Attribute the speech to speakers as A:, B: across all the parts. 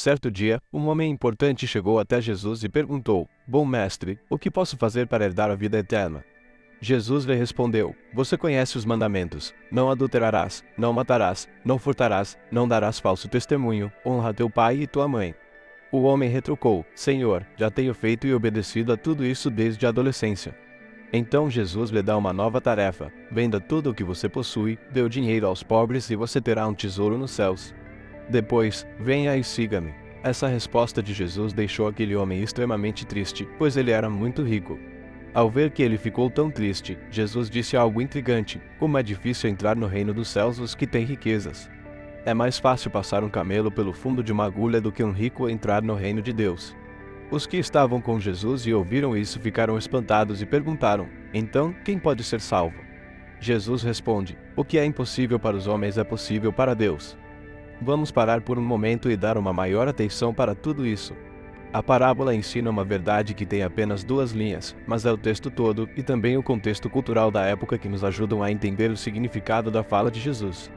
A: Certo dia, um homem importante chegou até Jesus e perguntou: Bom mestre, o que posso fazer para herdar a vida eterna? Jesus lhe respondeu: Você conhece os mandamentos: não adulterarás, não matarás, não furtarás, não darás falso testemunho, honra teu pai e tua mãe. O homem retrucou: Senhor, já tenho feito e obedecido a tudo isso desde a adolescência. Então Jesus lhe dá uma nova tarefa: venda tudo o que você possui, dê o dinheiro aos pobres e você terá um tesouro nos céus. Depois, venha e siga-me. Essa resposta de Jesus deixou aquele homem extremamente triste, pois ele era muito rico. Ao ver que ele ficou tão triste, Jesus disse algo intrigante: como é difícil entrar no reino dos céus os que têm riquezas. É mais fácil passar um camelo pelo fundo de uma agulha do que um rico entrar no reino de Deus. Os que estavam com Jesus e ouviram isso ficaram espantados e perguntaram: então, quem pode ser salvo? Jesus responde: o que é impossível para os homens é possível para Deus. Vamos parar por um momento e dar uma maior atenção para tudo isso. A parábola ensina uma verdade que tem apenas 2 linhas, mas é o texto todo e também o contexto cultural da época que nos ajudam a entender o significado da fala de Jesus.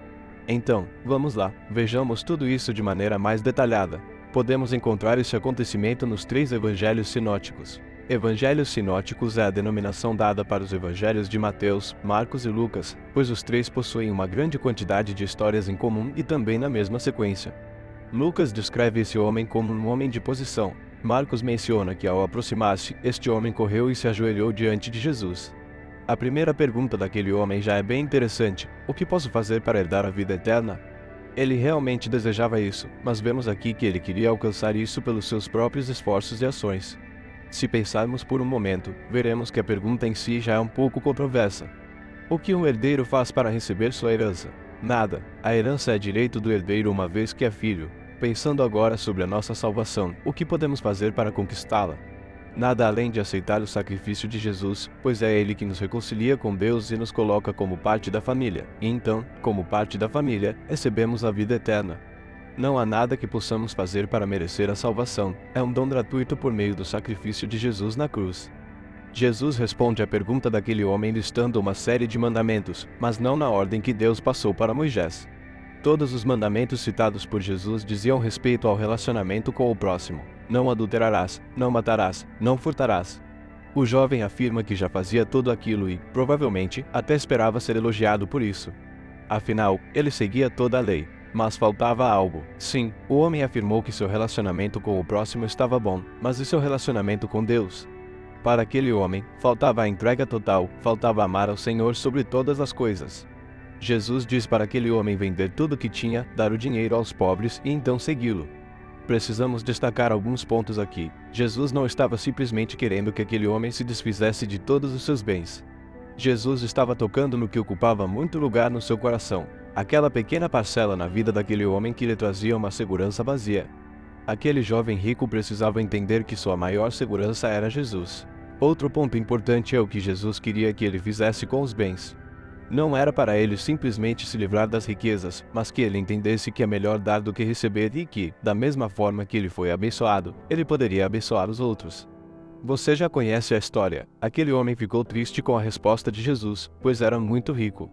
A: Então, vamos lá, vejamos tudo isso de maneira mais detalhada. Podemos encontrar esse acontecimento nos 3 evangelhos sinóticos. Evangelhos sinóticos é a denominação dada para os evangelhos de Mateus, Marcos e Lucas, pois os 3 possuem uma grande quantidade de histórias em comum e também na mesma sequência. Lucas descreve esse homem como um homem de posição. Marcos menciona que ao aproximar-se, este homem correu e se ajoelhou diante de Jesus. A primeira pergunta daquele homem já é bem interessante: o que posso fazer para herdar a vida eterna? Ele realmente desejava isso, mas vemos aqui que ele queria alcançar isso pelos seus próprios esforços e ações. Se pensarmos por um momento, veremos que a pergunta em si já é um pouco controversa. O que um herdeiro faz para receber sua herança? Nada. A herança é direito do herdeiro uma vez que é filho. Pensando agora sobre a nossa salvação, o que podemos fazer para conquistá-la? Nada além de aceitar o sacrifício de Jesus, pois é Ele que nos reconcilia com Deus e nos coloca como parte da família. E então, como parte da família, recebemos a vida eterna. Não há nada que possamos fazer para merecer a salvação, é um dom gratuito por meio do sacrifício de Jesus na cruz. Jesus responde à pergunta daquele homem listando uma série de mandamentos, mas não na ordem que Deus passou para Moisés. Todos os mandamentos citados por Jesus diziam respeito ao relacionamento com o próximo. Não adulterarás, não matarás, não furtarás. O jovem afirma que já fazia tudo aquilo e, provavelmente, até esperava ser elogiado por isso. Afinal, ele seguia toda a lei. Mas faltava algo. Sim, o homem afirmou que seu relacionamento com o próximo estava bom, mas e seu relacionamento com Deus? Para aquele homem, faltava a entrega total, faltava amar ao Senhor sobre todas as coisas. Jesus diz para aquele homem vender tudo o que tinha, dar o dinheiro aos pobres e então segui-lo. Precisamos destacar alguns pontos aqui. Jesus não estava simplesmente querendo que aquele homem se desfizesse de todos os seus bens. Jesus estava tocando no que ocupava muito lugar no seu coração. Aquela pequena parcela na vida daquele homem que lhe trazia uma segurança vazia. Aquele jovem rico precisava entender que sua maior segurança era Jesus. Outro ponto importante é o que Jesus queria que ele fizesse com os bens. Não era para ele simplesmente se livrar das riquezas, mas que ele entendesse que é melhor dar do que receber e que, da mesma forma que ele foi abençoado, ele poderia abençoar os outros. Você já conhece a história. Aquele homem ficou triste com a resposta de Jesus, pois era muito rico.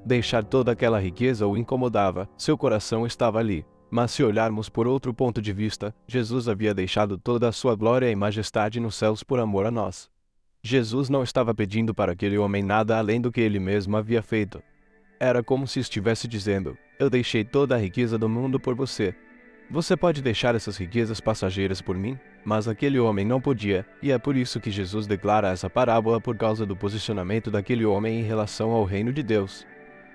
A: Deixar toda aquela riqueza o incomodava, seu coração estava ali. Mas se olharmos por outro ponto de vista, Jesus havia deixado toda a sua glória e majestade nos céus por amor a nós. Jesus não estava pedindo para aquele homem nada além do que ele mesmo havia feito. Era como se estivesse dizendo: eu deixei toda a riqueza do mundo por você. Você pode deixar essas riquezas passageiras por mim? Mas aquele homem não podia, e é por isso que Jesus declara essa parábola por causa do posicionamento daquele homem em relação ao reino de Deus.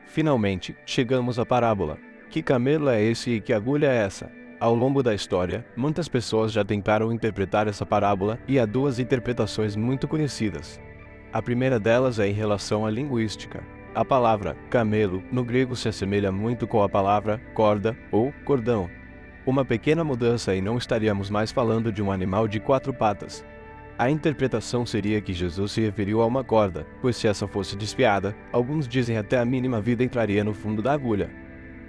A: Finalmente, chegamos à parábola. Que camelo é esse e que agulha é essa? Ao longo da história, muitas pessoas já tentaram interpretar essa parábola e há 2 interpretações muito conhecidas. A primeira delas é em relação à linguística. A palavra camelo no grego se assemelha muito com a palavra corda ou cordão. Uma pequena mudança e não estaríamos mais falando de um animal de 4 patas. A interpretação seria que Jesus se referiu a uma corda, pois se essa fosse desfiada, alguns dizem até a mínima vida entraria no fundo da agulha.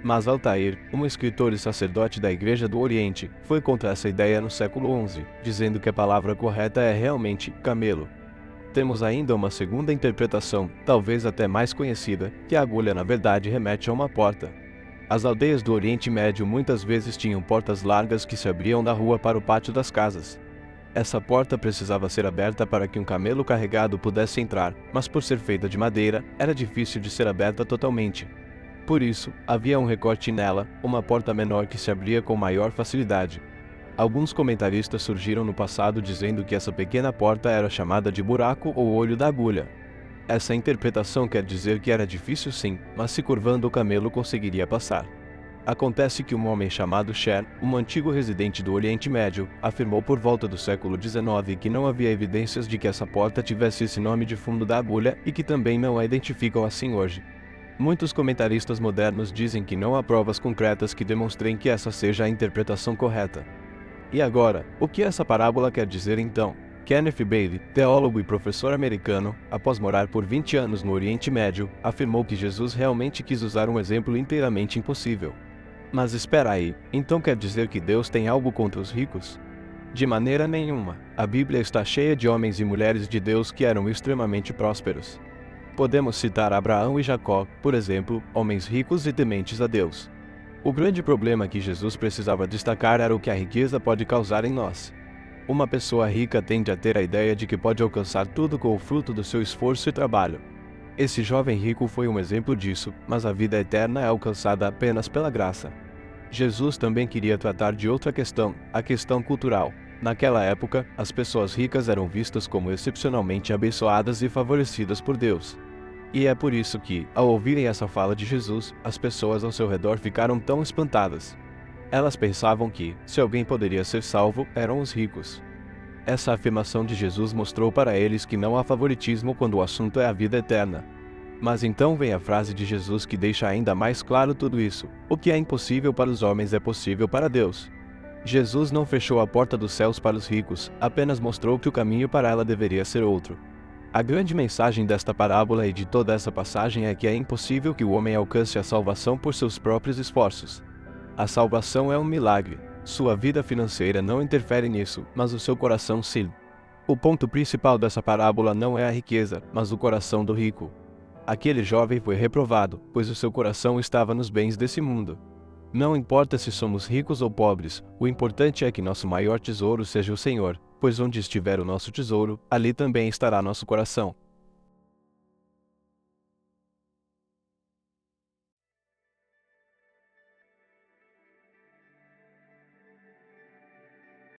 A: Mas Altair, um escritor e sacerdote da Igreja do Oriente, foi contra essa ideia no século XI, dizendo que a palavra correta é realmente camelo. Temos ainda uma segunda interpretação, talvez até mais conhecida, que a agulha na verdade remete a uma porta. As aldeias do Oriente Médio muitas vezes tinham portas largas que se abriam da rua para o pátio das casas. Essa porta precisava ser aberta para que um camelo carregado pudesse entrar, mas por ser feita de madeira, era difícil de ser aberta totalmente. Por isso, havia um recorte nela, uma porta menor que se abria com maior facilidade. Alguns comentaristas surgiram no passado dizendo que essa pequena porta era chamada de buraco ou olho da agulha. Essa interpretação quer dizer que era difícil sim, mas se curvando o camelo conseguiria passar. Acontece que um homem chamado Cher, um antigo residente do Oriente Médio, afirmou por volta do século XIX que não havia evidências de que essa porta tivesse esse nome de fundo da agulha e que também não a identificam assim hoje. Muitos comentaristas modernos dizem que não há provas concretas que demonstrem que essa seja a interpretação correta. E agora, o que essa parábola quer dizer então? Kenneth Bailey, teólogo e professor americano, após morar por 20 anos no Oriente Médio, afirmou que Jesus realmente quis usar um exemplo inteiramente impossível. Mas espera aí, então quer dizer que Deus tem algo contra os ricos? De maneira nenhuma. A Bíblia está cheia de homens e mulheres de Deus que eram extremamente prósperos. Podemos citar Abraão e Jacó, por exemplo, homens ricos e tementes a Deus. O grande problema que Jesus precisava destacar era o que a riqueza pode causar em nós. Uma pessoa rica tende a ter a ideia de que pode alcançar tudo com o fruto do seu esforço e trabalho. Esse jovem rico foi um exemplo disso, mas a vida eterna é alcançada apenas pela graça. Jesus também queria tratar de outra questão, a questão cultural. Naquela época, as pessoas ricas eram vistas como excepcionalmente abençoadas e favorecidas por Deus. E é por isso que, ao ouvirem essa fala de Jesus, as pessoas ao seu redor ficaram tão espantadas. Elas pensavam que, se alguém poderia ser salvo, eram os ricos. Essa afirmação de Jesus mostrou para eles que não há favoritismo quando o assunto é a vida eterna. Mas então vem a frase de Jesus que deixa ainda mais claro tudo isso: o que é impossível para os homens é possível para Deus. Jesus não fechou a porta dos céus para os ricos, apenas mostrou que o caminho para ela deveria ser outro. A grande mensagem desta parábola e de toda essa passagem é que é impossível que o homem alcance a salvação por seus próprios esforços. A salvação é um milagre. Sua vida financeira não interfere nisso, mas o seu coração sim. O ponto principal dessa parábola não é a riqueza, mas o coração do rico. Aquele jovem foi reprovado, pois o seu coração estava nos bens desse mundo. Não importa se somos ricos ou pobres, o importante é que nosso maior tesouro seja o Senhor, pois onde estiver o nosso tesouro, ali também estará nosso coração.